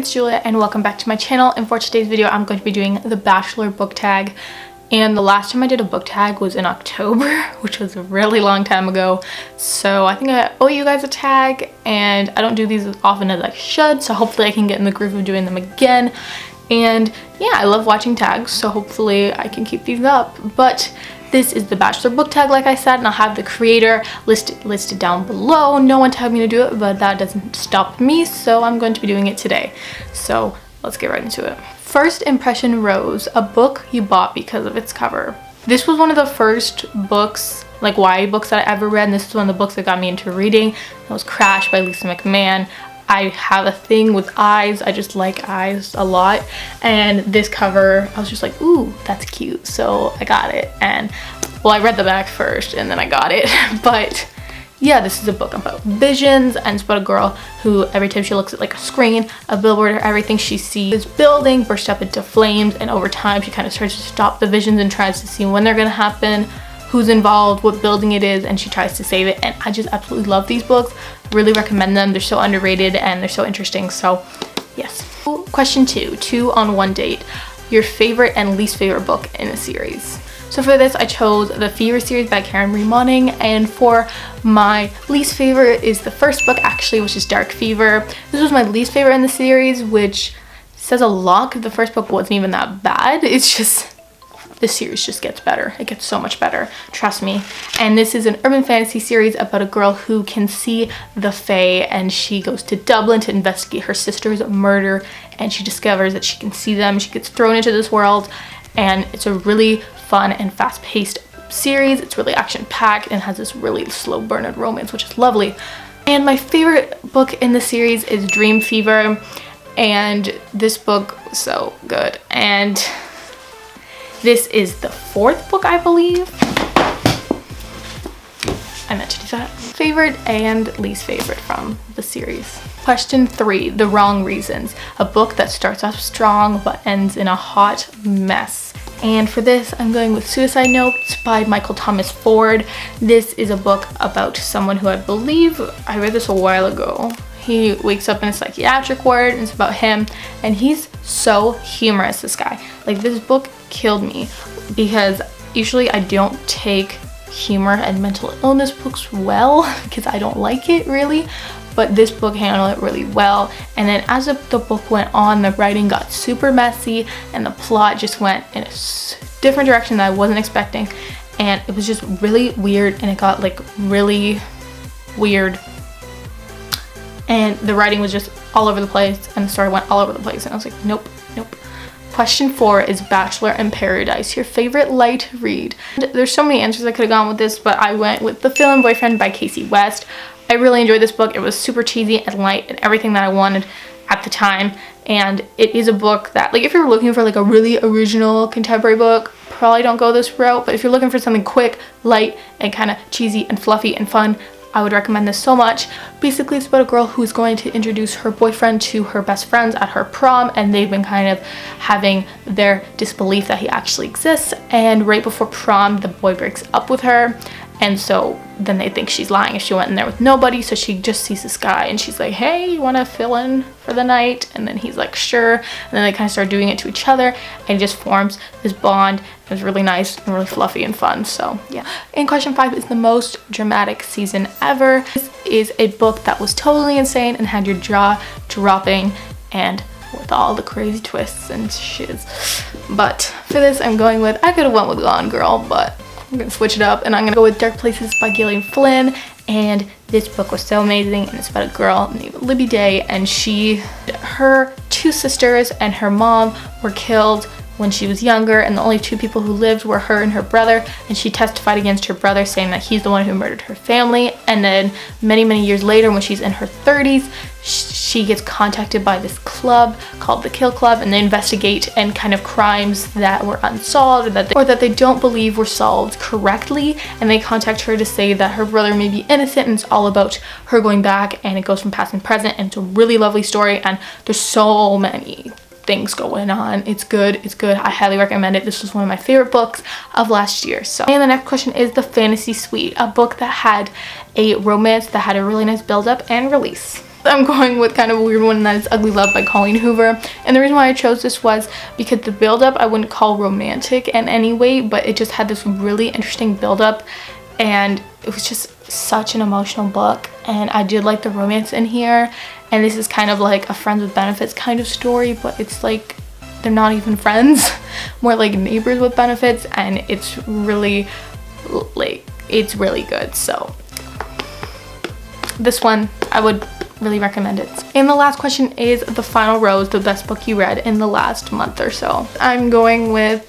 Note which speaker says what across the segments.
Speaker 1: it's Julia and welcome back to my channel, and for today's video I'm going to be doing the Bachelor Book Tag. And the last time I did a book tag was in October, which was a really long time ago. So I think I owe you guys a tag, and I don't do these as often as I should, so hopefully I can get in the groove of doing them again. And yeah, I love watching tags, so hopefully I can keep these up. But this is the Bachelor Book Tag, like I said, and I'll have the creator listed down below. No one tagged me to do it, but that doesn't stop me, so I'm going to be doing it today. So let's get right into it. First Impression Rose, a book you bought because of its cover. This was one of the first books, like YA books, that I ever read, and this is one of the books that got me into reading. It was Crash by Lisa McMahon. I have a thing with eyes. I just like eyes a lot, and this cover, I was just like, ooh, that's cute, so I got it. And well, I read the back first and then I got it. But yeah, this is a book about visions, and it's about a girl who every time she looks at like a screen, a billboard, or everything she sees is building burst up into flames, and over time she kind of starts to stop the visions and tries to see when they're gonna happen, who's involved, what building it is, and she tries to save it. And I just absolutely love these books. Really recommend them. They're so underrated and they're so interesting. So yes. Question 2 on one date. Your favorite and least favorite book in a series. So for this I chose the Fever series by Karen Marie Moning, and for my least favorite is the first book actually, which is Dark Fever. This was my least favorite in the series, which says a lot because the first book wasn't even that bad. It's just the series just gets better. It gets so much better, trust me. And this is an urban fantasy series about a girl who can see the Fae, and she goes to Dublin to investigate her sister's murder, and she discovers that she can see them. She gets thrown into this world, and it's a really fun and fast-paced series. It's really action-packed and has this really slow burn-out romance, which is lovely. And my favorite book in the series is Dream Fever, and this book was so good. And this is the 4th book, I believe. I meant to do that. Favorite and least favorite from the series. Question 3, The Wrong Reasons. A book that starts off strong but ends in a hot mess. And for this, I'm going with Suicide Notes by Michael Thomas Ford. This is a book about someone who I believe, I read this a while ago. He wakes up in a psychiatric ward, and it's about him, and he's so humorous, this guy. Like, this book killed me because usually I don't take humor and mental illness books well because I don't like it really, but this book handled it really well. And then as the book went on, the writing got super messy and the plot just went in a different direction that I wasn't expecting, and it was just really weird, and it got like really weird, and the writing was just all over the place, and the story went all over the place, and I was like, nope. Question 4 is Bachelor in Paradise, your favorite light read. And there's so many answers I could have gone with this, but I went with The Fill-In Boyfriend by Casey West. I really enjoyed this book. It was super cheesy and light and everything that I wanted at the time, and it is a book that, like, if you're looking for like a really original contemporary book, probably don't go this route, but if you're looking for something quick, light, and kind of cheesy and fluffy and fun, I would recommend this so much. Basically, it's about a girl who's going to introduce her boyfriend to her best friends at her prom, and they've been kind of having their disbelief that he actually exists, and right before prom the boy breaks up with her, and so then they think she's lying if she went in there with nobody, so she just sees this guy and she's like, hey, you want to fill in for the night? And then he's like, sure. And then they kind of start doing it to each other, and it just forms this bond. It was really nice and really fluffy and fun, so yeah. And question 5 is the most dramatic season ever. This is a book that was totally insane and had your jaw dropping, and with all the crazy twists and shiz. But for this I'm going with, I could have went with Gone Girl, but I'm gonna switch it up, and I'm gonna go with Dark Places by Gillian Flynn. And this book was so amazing, and it's about a girl named Libby Day, and her 2 sisters and her mom were killed when she was younger, and the only 2 people who lived were her and her brother, and she testified against her brother, saying that he's the one who murdered her family. And then many years later, when she's in her 30s, she gets contacted by this club called the Kill Club, and they investigate and kind of crimes that were unsolved or that they don't believe were solved correctly, and they contact her to say that her brother may be innocent, and it's all about her going back, and it goes from past and present, and it's a really lovely story, and there's so many things going on. It's good. I highly recommend it. This was one of my favorite books of last year. So, and the next question is The Fantasy Suite, a book that had a romance that had a really nice build up and release. I'm going with kind of a weird one, and that is Ugly Love by Colleen Hoover. And the reason why I chose this was because the build-up I wouldn't call romantic in any way, but it just had this really interesting build-up, and it was just such an emotional book. And I did like the romance in here, and this is kind of like a friends with benefits kind of story, but it's like they're not even friends, more like neighbors with benefits, and it's really like, it's really good. So this one I would really recommend it. And the last question is The Final Rose, the best book you read in the last month or so. I'm going with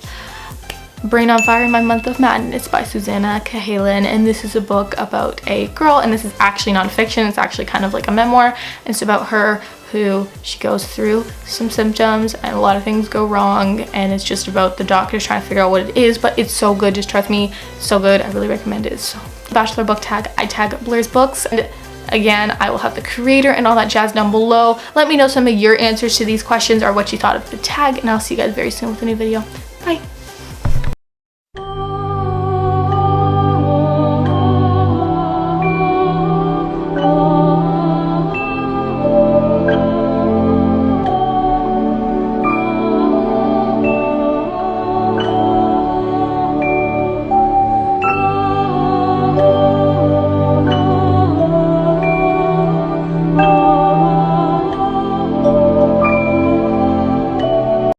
Speaker 1: Brain on Fire, My Month of Madness by Susanna Cahalan, and this is a book about a girl, and this is actually not fiction, it's actually kind of like a memoir, and it's about her who she goes through some symptoms and a lot of things go wrong, and it's just about the doctors trying to figure out what it is, but it's so good, just trust me, so good. I really recommend it. So Bachelor Book Tag, I tag Blair's books, and again, I will have the creator and all that jazz down below. Let me know some of your answers to these questions or what you thought of the tag, and I'll see you guys very soon with a new video. Bye.